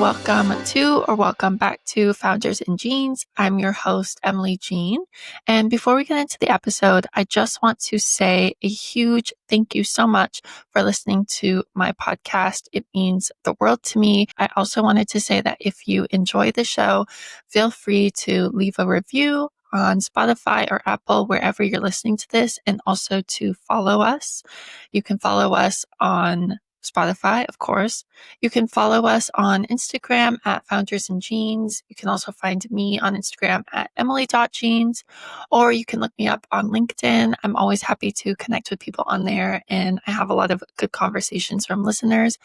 welcome to or welcome back to Founders in Jeans. I'm your host, Emily Jean. And before we get into the episode, I just want to say a huge thank you so much for listening to my podcast. It means the world to me. I also wanted to say that if you enjoy the show, feel free to leave a review on Spotify or Apple, wherever you're listening to this, and also to follow us. You can follow us on Spotify, of course. You can follow us on Instagram at Founders in Jeans. You can also find me on Instagram at emily.jeans, or you can look me up on LinkedIn. I'm always happy to connect with people on there, and I have a lot of good conversations from listeners.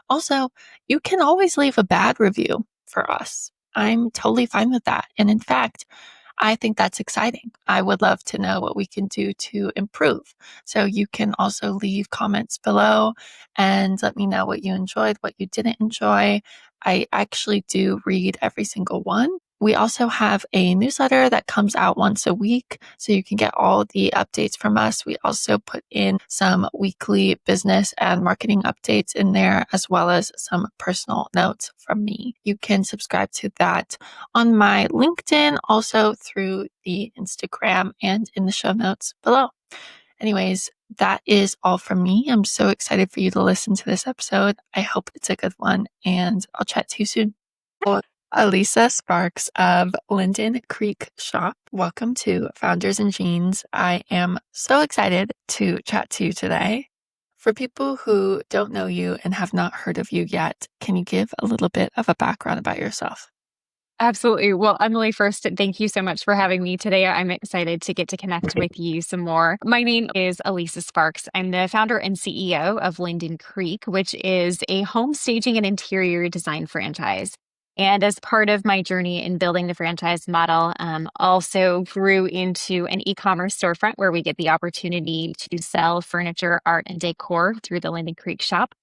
Also, you can always leave a bad review for us. I'm totally fine with that. And in fact, I think that's exciting. I would love to know what we can do to improve. So you can also leave comments below and let me know what you enjoyed, what you didn't enjoy. I actually do read every single one. We also have a newsletter that comes out once a week, so you can get all the updates from us. We also put in some weekly business and marketing updates in there, as well as some personal notes from me. You can subscribe to that on my LinkedIn, also through the Instagram and in the show notes below. Anyways, that is all from me. I'm so excited for you to listen to this episode. I hope it's a good one, and I'll chat to you soon. Alisa Sparks of Linden Creek Shop. Welcome to Founders in Jeans. I am so excited to chat to you today. For people who don't know you and have not heard of you yet, can you give a little bit of a background about yourself? Absolutely. Well, Emily, first, thank you so much for having me today. I'm excited to get to connect with you some more. My name is Alisa Sparks. I'm the founder and CEO of Linden Creek, which is a home staging and interior design franchise. And as part of my journey in building the franchise model, also grew into an e-commerce storefront where we get the opportunity to sell furniture, art, and decor through the Linden Creek Shop.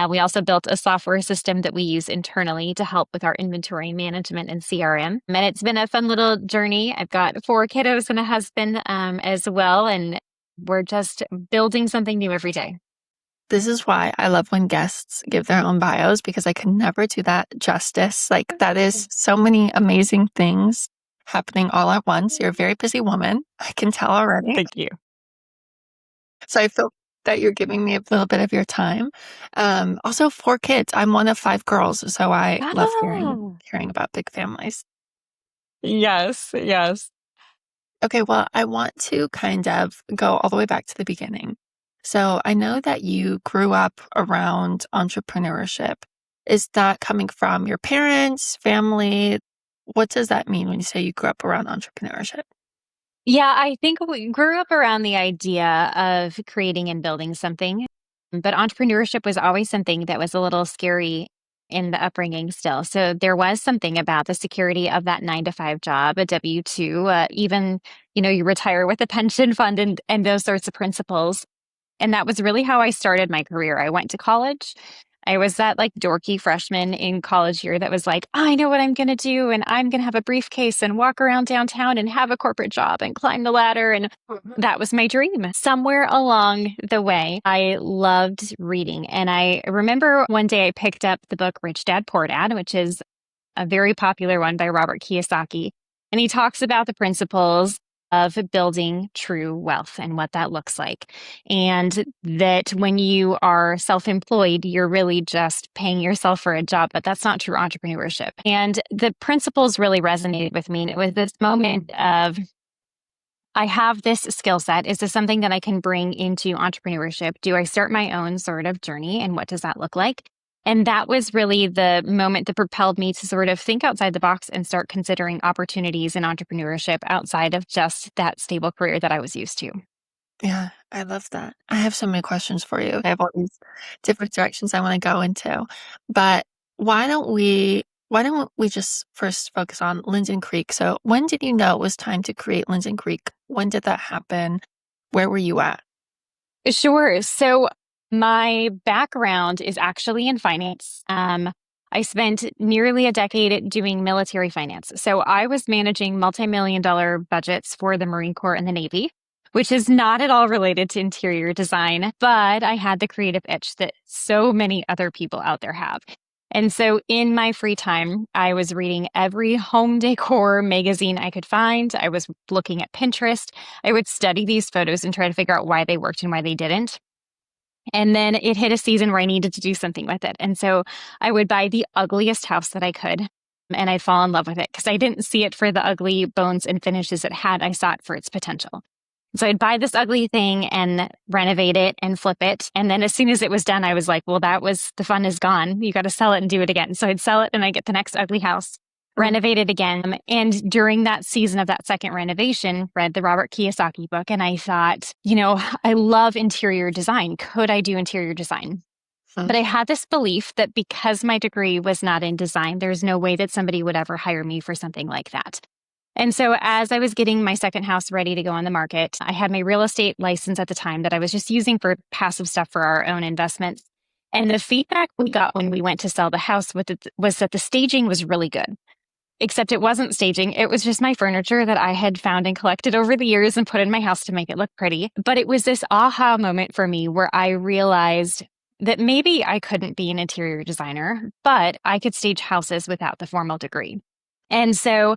We also built a software system that we use internally to help with our inventory management and CRM. And it's been a fun little journey. I've got 4 kiddos and a husband as well, and we're just building something new every day. This is why I love when guests give their own bios, because I can never do that justice. Like, that is so many amazing things happening all at once. You're a very busy woman. I can tell already. Thank you. So I feel that you're giving me a little bit of your time. Also, 4 kids. I'm one of 5 girls, so I love hearing about big families. Yes. Okay, well, I want to kind of go all the way back to the beginning. So I know that you grew up around entrepreneurship. Is that coming from your parents, family? What does that mean when you say you grew up around entrepreneurship? Yeah, I think we grew up around the idea of creating and building something, but entrepreneurship was always something that was a little scary in the upbringing still. So there was something about the security of that 9 to 5 job, a W-2, even, you retire with a pension fund and those sorts of principles. And that was really how I started my career. I went to college. I was that dorky freshman in college year that was like, I know what I'm going to do. And I'm going to have a briefcase and walk around downtown and have a corporate job and climb the ladder. And that was my dream. Somewhere along the way, I loved reading. And I remember one day I picked up the book Rich Dad, Poor Dad, which is a very popular one by Robert Kiyosaki. And he talks about the principles of building true wealth and what that looks like. And that when you are self-employed, you're really just paying yourself for a job, but that's not true entrepreneurship. And the principles really resonated with me. And it was this moment of, I have this skill set. Is this something that I can bring into entrepreneurship? Do I start my own sort of journey? And what does that look like? And that was really the moment that propelled me to sort of think outside the box and start considering opportunities in entrepreneurship outside of just that stable career that I was used to. Yeah, I love that. I have so many questions for you. I have all these different directions I want to go into. But why don't we just first focus on Linden Creek? So when did you know it was time to create Linden Creek? When did that happen? Where were you at? Sure. So my background is actually in finance. I spent nearly a decade doing military finance. So I was managing multi-million-dollar budgets for the Marine Corps and the Navy, which is not at all related to interior design, but I had the creative itch that so many other people out there have. And so in my free time, I was reading every home decor magazine I could find. I was looking at Pinterest. I would study these photos and try to figure out why they worked and why they didn't. And then it hit a season where I needed to do something with it. And so I would buy the ugliest house that I could. And I'd fall in love with it because I didn't see it for the ugly bones and finishes it had. I saw it for its potential. So I'd buy this ugly thing and renovate it and flip it. And then as soon as it was done, I was like, well, the fun is gone. You got to sell it and do it again. So I'd sell it and I get the next ugly house, renovate it again. And during that season of that second renovation, read the Robert Kiyosaki book. And I thought, I love interior design. Could I do interior design? Mm. But I had this belief that because my degree was not in design, there's no way that somebody would ever hire me for something like that. And so as I was getting my second house ready to go on the market, I had my real estate license at the time that I was just using for passive stuff for our own investments. And the feedback we got when we went to sell the house was that the staging was really good. Except it wasn't staging. It was just my furniture that I had found and collected over the years and put in my house to make it look pretty. But it was this aha moment for me where I realized that maybe I couldn't be an interior designer, but I could stage houses without the formal degree. And so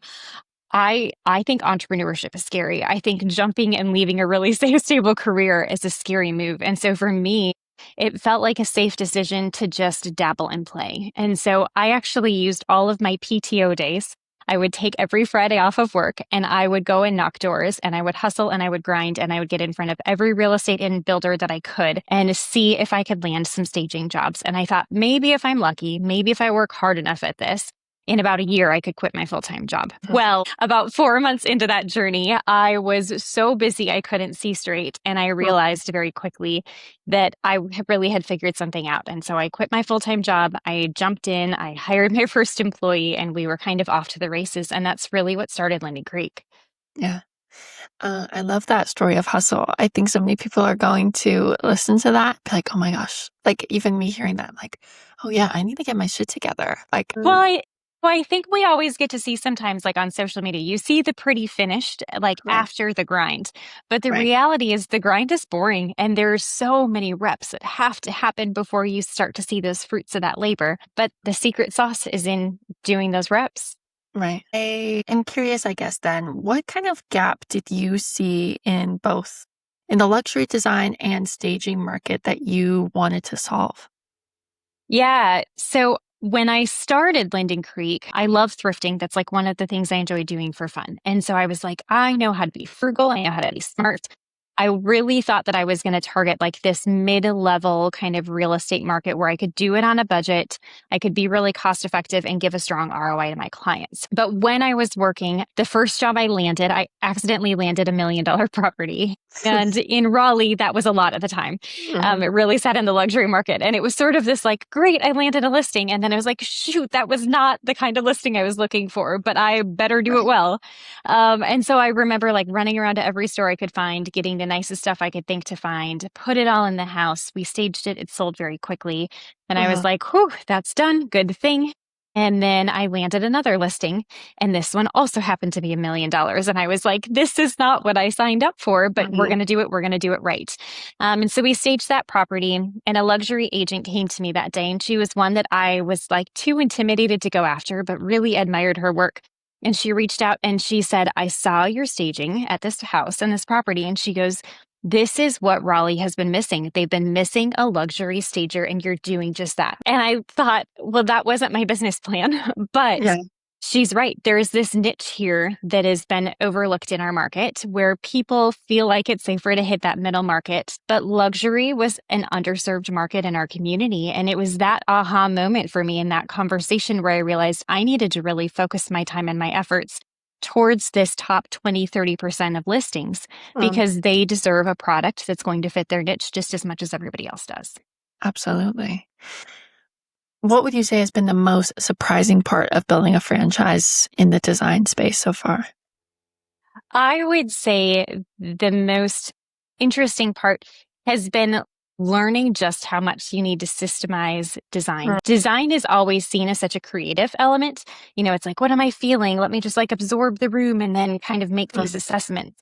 I think entrepreneurship is scary. I think jumping and leaving a really safe, stable career is a scary move. And so for me, it felt like a safe decision to just dabble and play. And so I actually used all of my PTO days. I would take every Friday off of work and I would go and knock doors and I would hustle and I would grind and I would get in front of every real estate and builder that I could and see if I could land some staging jobs. And I thought, maybe if I'm lucky, maybe if I work hard enough at this, in about a year, I could quit my full-time job. Well, about 4 months into that journey, I was so busy I couldn't see straight. And I realized very quickly that I really had figured something out. And so I quit my full-time job. I jumped in, I hired my first employee, and we were kind of off to the races. And that's really what started Linden Creek. Yeah. I love that story of hustle. I think so many people are going to listen to that, be like, oh my gosh. Like even me hearing that, I'm like, oh yeah, I need to get my shit together. Like, Well, I think we always get to see sometimes like on social media, you see the pretty finished like right, after the grind. But the right, reality is the grind is boring and there's so many reps that have to happen before you start to see those fruits of that labor. But the secret sauce is in doing those reps. right. I am curious, I guess, then, what kind of gap did you see in both in the luxury design and staging market that you wanted to solve? Yeah. So when I started Linden Creek, I love thrifting. That's like one of the things I enjoy doing for fun. And so I was like, I know how to be frugal. I know how to be smart. I really thought that I was going to target like this mid-level kind of real estate market where I could do it on a budget. I could be really cost effective and give a strong ROI to my clients. But when I was working, the first job I landed, I accidentally landed $1 million property. And in Raleigh, that was a lot at the time. Mhm. It really sat in the luxury market. And it was sort of this like, great, I landed a listing. And then I was like, shoot, that was not the kind of listing I was looking for, but I better do it Right. well. And so I remember like running around to every store I could find, getting the nicest stuff I could think to find, put it all in the house. We staged it. It sold very quickly. And I was Uh-huh. like, whew, that's done. Good thing. And then I landed another listing, and this one also happened to be $1 million. And I was like, this is not what I signed up for, but we're Mhm. going to do it. We're going to do it right. And so we staged that property, and a luxury agent came to me that day, and she was one that I was like too intimidated to go after, but really admired her work. And she reached out and she said, I saw your staging at this house and this property. And she goes, this is what Raleigh has been missing. They've been missing a luxury stager, and you're doing just that. And I thought, well, that wasn't my business plan, but Yeah. she's right. There is this niche here that has been overlooked in our market where people feel like it's safer to hit that middle market. But luxury was an underserved market in our community. And it was that aha moment for me in that conversation where I realized I needed to really focus my time and my efforts towards this top 20, 30% of listings Um, because they deserve a product that's going to fit their niche just as much as everybody else does. absolutely. What would you say has been the most surprising part of building a franchise in the design space so far? I would say the most interesting part has been learning just how much you need to systemize design. Mm. Design is always seen as such a creative element. It's like, what am I feeling? Let me just like absorb the room and then kind of make those assessments.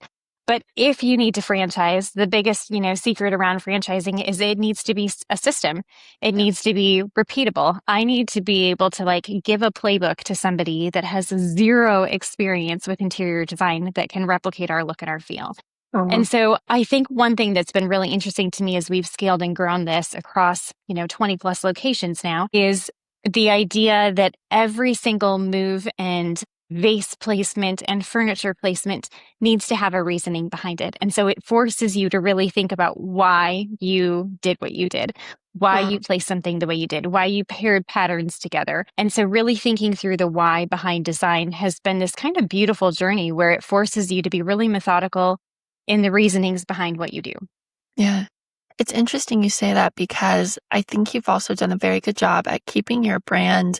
But if you need to franchise, the biggest, secret around franchising is it needs to be a system. It Yeah. needs to be repeatable. I need to be able to give a playbook to somebody that has zero experience with interior design that can replicate our look and our feel. And Mhm. so I think one thing that's been really interesting to me as we've scaled and grown this across, 20 plus locations now is the idea that every single move and vase placement and furniture placement needs to have a reasoning behind it. And so it forces you to really think about why you did what you did, why you Mhm. placed something the way you did, why you paired patterns together. And so really thinking through the why behind design has been this kind of beautiful journey where it forces you to be really methodical in the reasonings behind what you do. Yeah. It's interesting you say that because I think you've also done a very good job at keeping your brand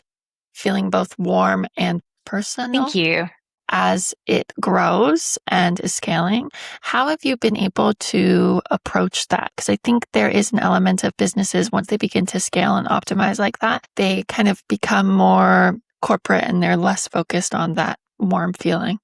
feeling both warm and Thank personal you. as it grows and is scaling. How have you been able to approach that? Because I think there is an element of businesses, once they begin to scale and optimize like that, they kind of become more corporate and they're less focused on that warm feeling.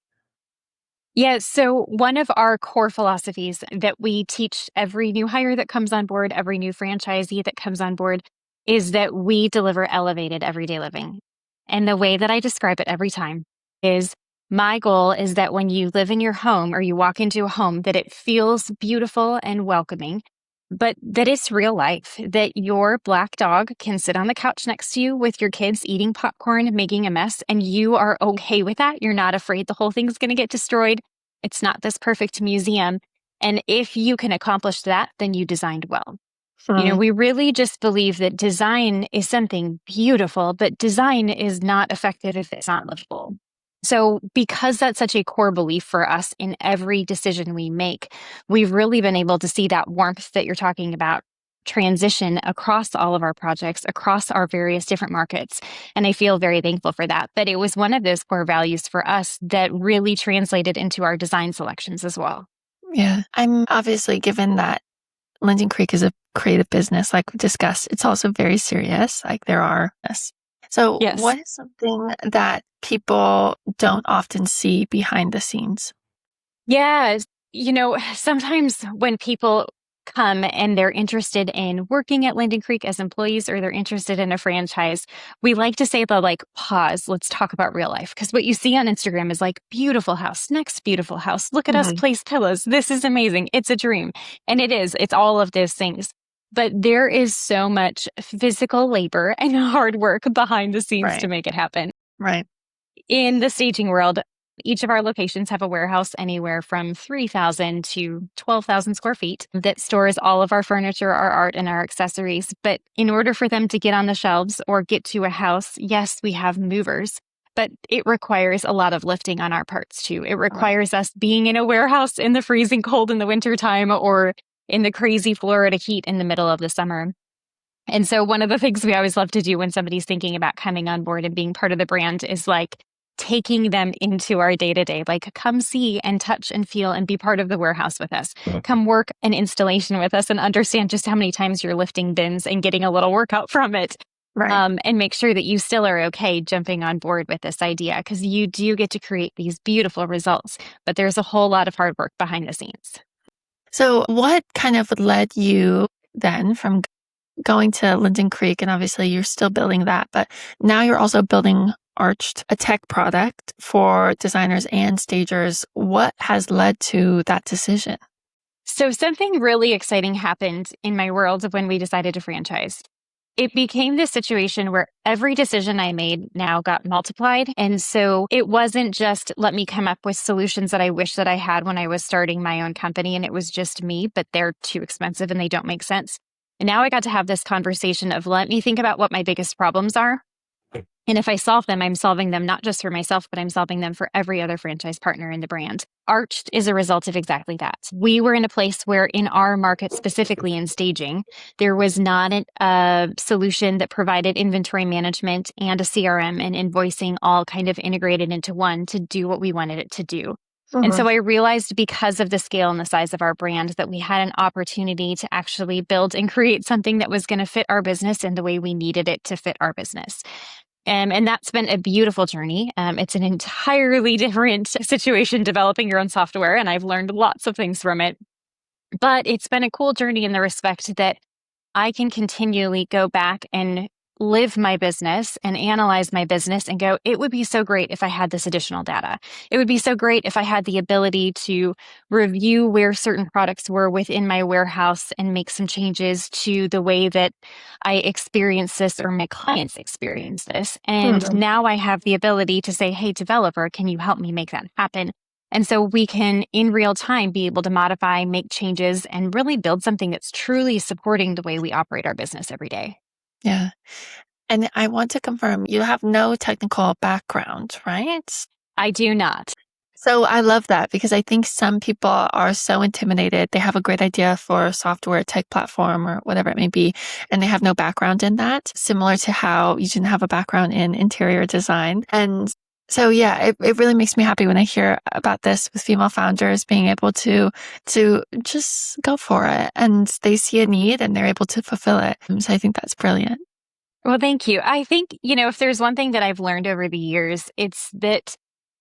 Yeah, so one of our core philosophies that we teach every new hire that comes on board, every new franchisee that comes on board, is that we deliver elevated everyday living. And the way that I describe it every time is my goal is that when you live in your home or you walk into a home, that it feels beautiful and welcoming, but that it's real life, that your black dog can sit on the couch next to you with your kids eating popcorn, making a mess, and you are okay with that. You're not afraid the whole thing's going to get destroyed. It's not this perfect museum. And if you can accomplish that, then you designed well. Mm, We really just believe that design is something beautiful, but design is not effective if it's not livable. So, because that's such a core belief for us in every decision we make, we've really been able to see that warmth that you're talking about transition across all of our projects, across our various different markets. And I feel very thankful for that. But it was one of those core values for us that really translated into our design selections as well. yeah. I'm obviously given that Linden Creek is a creative business, like we discussed. It's also very serious, like there are. Yes. So, Yes. what is something that people don't often see behind the scenes? Yeah, sometimes when people come and they're interested in working at Linden Creek as employees or they're interested in a franchise, we like to say the pause, let's talk about real life. Because what you see on Instagram is beautiful house, next beautiful house. Look at us Mhm. place pillows. This is amazing. It's a dream. And it is, it's all of those things. But there is so much physical labor and hard work behind the scenes to Right, make it happen. right. In the staging world, each of our locations have a warehouse anywhere from 3,000 to 12,000 square feet that stores all of our furniture, our art, and our accessories. But in order for them to get on the shelves or get to a house, yes, we have movers, but it requires a lot of lifting on our parts too. It Right. requires us being in a warehouse in the freezing cold in the wintertime or in the crazy Florida heat in the middle of the summer. And so one of the things we always love to do when somebody's thinking about coming on board and being part of the brand is taking them into our day to day, come see and touch and feel and be part of the warehouse with us. Come work an installation with us and understand just how many times you're lifting bins and getting a little workout from it. Right. And make sure that you still are okay jumping on board with this idea because you do get to create these beautiful results, but there's a whole lot of hard work behind the scenes. So, what kind of led you then from going to Linden Creek? And obviously, you're still building that, but now you're also building Arched, a tech product for designers and stagers. What has led to that decision? So, something really exciting happened in my world of when we decided to franchise. It became this situation where every decision I made now got multiplied. And so it wasn't just let me come up with solutions that I wish that I had when I was starting my own company and it was just me, but they're too expensive and they don't make sense. And now I got to have this conversation of let me think about what my biggest problems are. And if I solve them, I'm solving them not just for myself, but I'm solving them for every other franchise partner in the brand. Arched is a result of exactly that. We were in a place where, in our market, specifically in staging, there was not a solution that provided inventory management and a CRM and invoicing all kind of integrated into one to do what we wanted it to do. And Mhm. so I realized because of the scale and the size of our brand that we had an opportunity to actually build and create something that was going to fit our business in the way we needed it to fit our business. And that's been a beautiful journey. It's an entirely different situation developing your own software, and I've learned lots of things from it. But it's been a cool journey in the respect that I can continually go back and live my business and analyze my business and go, it would be so great if I had this additional data. It would be so great if I had the ability to review where certain products were within my warehouse and make some changes to the way that I experience this or my clients experience this. And Mhm. now I have the ability to say, hey, developer, can you help me make that happen? And so we can, in real time, be able to modify, make changes, and really build something that's truly supporting the way we operate our business every day. Yeah. And I want to confirm you have no technical background, right? I do not. So I love that because I think some people are so intimidated. They have a great idea for a software tech platform or whatever it may be, and they have no background in that, similar to how you didn't have a background in interior design. And so, yeah, it really makes me happy when I hear about this with female founders being able to just go for it and they see a need and they're able to fulfill it. So I think that's brilliant. Well, thank you. I think, if there's one thing that I've learned over the years, it's that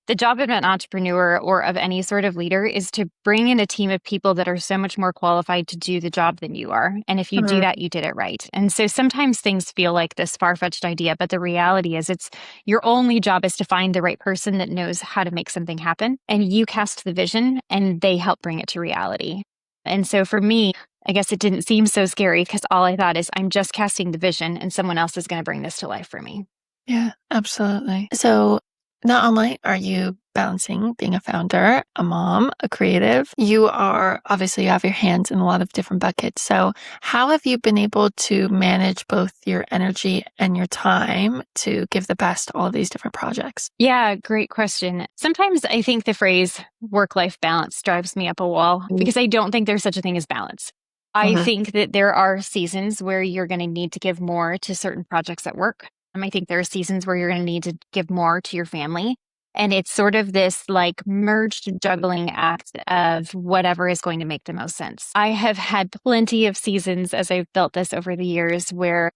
the job of an entrepreneur or of any sort of leader is to bring in a team of people that are so much more qualified to do the job than you are. And if you do Mhm. that, you did it right. And so sometimes things feel like this far-fetched idea, but the reality is it's your only job is to find the right person that knows how to make something happen. And you cast the vision and they help bring it to reality. And so for me, I guess it didn't seem so scary because all I thought is I'm just casting the vision and someone else is going to bring this to life for me. Yeah, absolutely. So not only are you balancing being a founder, a mom, a creative, you are obviously you have your hands in a lot of different buckets. So how have you been able to manage both your energy and your time to give the best to all of these different projects? Yeah, great question. Sometimes I think the phrase work life balance drives me up a wall because I don't think there's such a thing as balance. I Mm-hmm. think that there are seasons where you're going to need to give more to certain projects at work. I think there are seasons where you're going to need to give more to your family. And it's sort of this like merged juggling act of whatever is going to make the most sense. I have had plenty of seasons as I've built this over the years where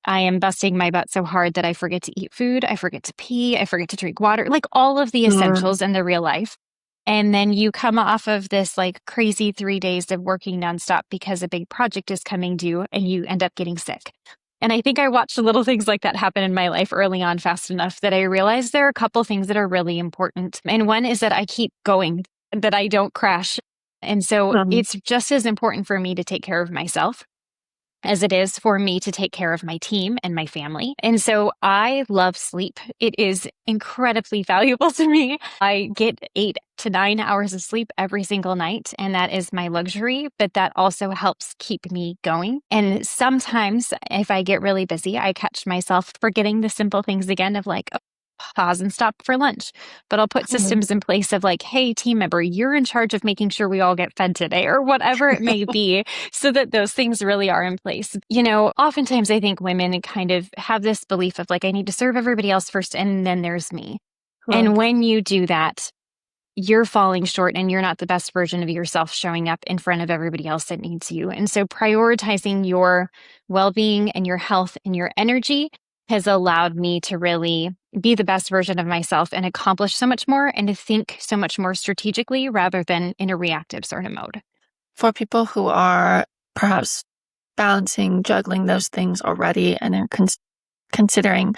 I am busting my butt so hard that I forget to eat food, I forget to pee, I forget to drink water, like all of the essentials in the real life. And then you come off of this like crazy 3 days of working nonstop because a big project is coming due and you end up getting sick. And I think I watched little things like that happen in my life early on fast enough that I realized there are a couple things that are really important. And one is that I keep going, that I don't crash. And so Mm-hmm. it's just as important for me to take care of myself as it is for me to take care of my team and my family. And so I love sleep. It is incredibly valuable to me. I get 8 to 9 hours of sleep every single night, and that is my luxury, but that also helps keep me going. And sometimes if I get really busy, I catch myself forgetting the simple things again of like, pause and stop for lunch. But I'll put systems in place of like, hey, team member, you're in charge of making sure we all get fed today, or whatever it may be, so that those things really are in place. Oftentimes I think women kind of have this belief of like, I need to serve everybody else first, and then there's me. And when you do that, you're falling short and you're not the best version of yourself showing up in front of everybody else that needs you. And so prioritizing your well-being and your health and your energy has allowed me to really be the best version of myself and accomplish so much more and to think so much more strategically rather than in a reactive sort of mode. For people who are perhaps balancing, juggling those things already and are considering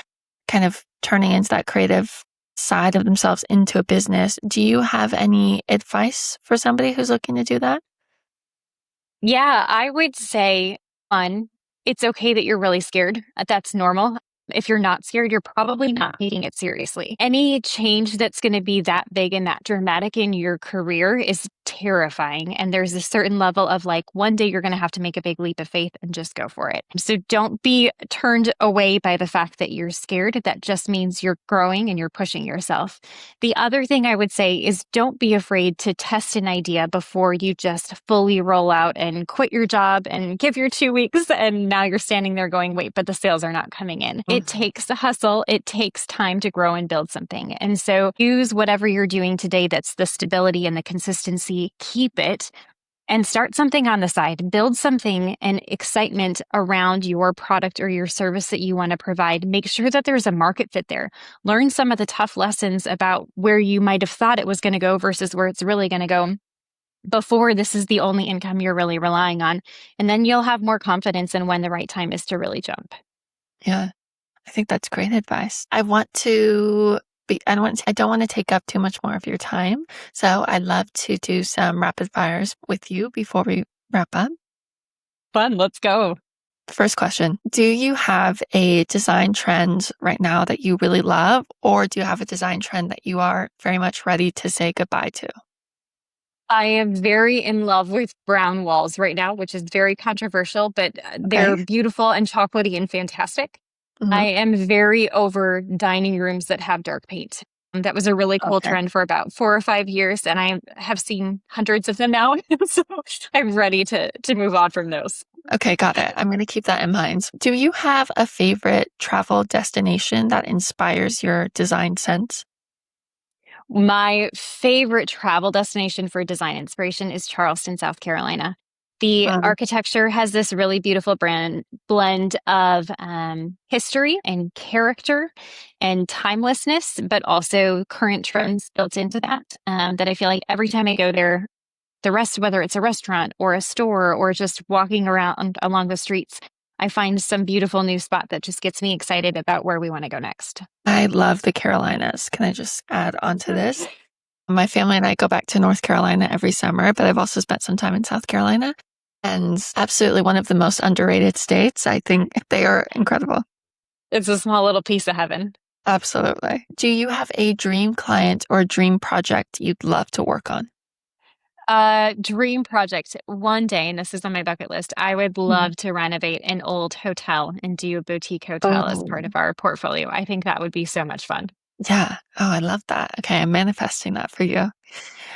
kind of turning into that creative side of themselves into a business, do you have any advice for somebody who's looking to do that? Yeah, I would say, one, it's okay that you're really scared. That's normal. If you're not scared, you're probably not taking it seriously. Any change that's going to be that big and that dramatic in your career is terrifying. And there's a certain level of like, one day you're going to have to make a big leap of faith and just go for it. So don't be turned away by the fact that you're scared. That just means you're growing and you're pushing yourself. The other thing I would say is don't be afraid to test an idea before you just fully roll out and quit your job and give your 2 weeks. And now you're standing there going, wait, but the sales are not coming in. It takes the hustle. It takes time to grow and build something. And so use whatever you're doing today that's the stability and the consistency, keep it. and start something on the side. Build something and excitement around your product or your service that you want to provide. Make sure that there's a market fit there. Learn some of the tough lessons about where you might have thought it was going to go versus where it's really going to go before this is the only income you're really relying on. And then you'll have more confidence in when the right time is to really jump. Yeah, I think that's great advice. I don't want to take up too much more of your time. So I'd love to do some rapid fires with you before we wrap up. Fun, let's go. First question, do you have a design trend right now that you really love, or do you have a design trend that you are very much ready to say goodbye to? I am very in love with brown walls right now, which is very controversial, but they're Okay. beautiful and chocolatey and fantastic. Mhm. I am very over dining rooms that have dark paint. That was a really cool Okay. trend for about 4 or 5 years, and I have seen hundreds of them now. So I'm ready to move on from those. Okay, got it. I'm going to keep that in mind. Do you have a favorite travel destination that inspires your design sense? My favorite travel destination for design inspiration is Charleston, South Carolina. The Um, architecture has this really beautiful blend of history and character and timelessness, but also current trends built into that. That I feel like every time I go there, whether it's a restaurant or a store or just walking around along the streets, I find some beautiful new spot that just gets me excited about where we want to go next. I love the Carolinas. Can I just add on to this? My family and I go back to North Carolina every summer, but I've also spent some time in South Carolina, and absolutely one of the most underrated states. I think they are incredible. It's a small little piece of heaven. Absolutely. Do you have a dream client or dream project you'd love to work on? Dream project one day, and this is on my bucket list. I would Mhm. love to renovate an old hotel and do a boutique hotel as Oh, part of our portfolio. I think that would be so much fun. yeah. Oh, I love that. Okay, I'm manifesting that for you.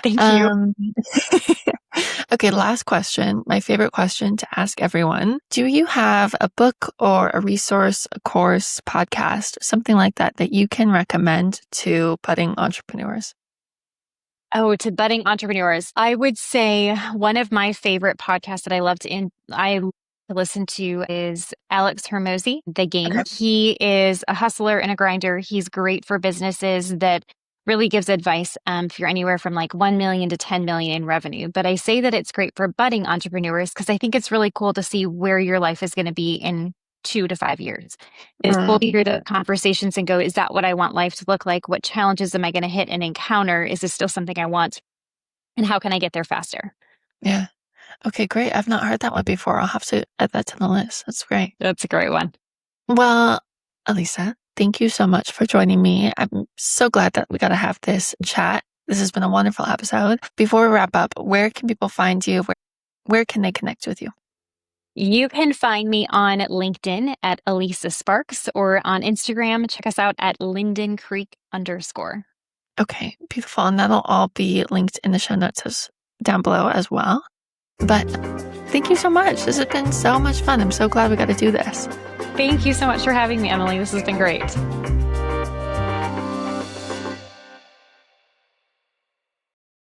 Thank you. Um, okay, last question. My favorite question to ask everyone. Do you have a book or a resource, a course, podcast, something like that that you can recommend to budding entrepreneurs? Oh, to budding entrepreneurs, I would say one of my favorite podcasts that I love to listen to is Alex Hermosi, The Game. Okay. He is a hustler and a grinder. He's great for businesses that really gives advice if you're anywhere from like 1 million to 10 million in revenue. But I say that it's great for budding entrepreneurs because I think it's really cool to see where your life is going to be in 2 to 5 years. It's cool to Mm, hear the conversations and go, is that what I want life to look like? What challenges am I going to hit and encounter? Is this still something I want? And how can I get there faster? yeah. Okay, great. I've not heard that one before. I'll have to add that to the list. That's great. That's a great one. Well, Alisa, thank you so much for joining me. I'm so glad that we got to have this chat. This has been a wonderful episode. Before we wrap up, where can people find you? Where can they connect with you? You can find me on LinkedIn at Alisa Sparks or on Instagram. Check us out at Linden Creek _. Okay, beautiful. And that'll all be linked in the show notes down below as well. But thank you so much. This has been so much fun. I'm so glad we got to do this. Thank you so much for having me, Emily. This has been great.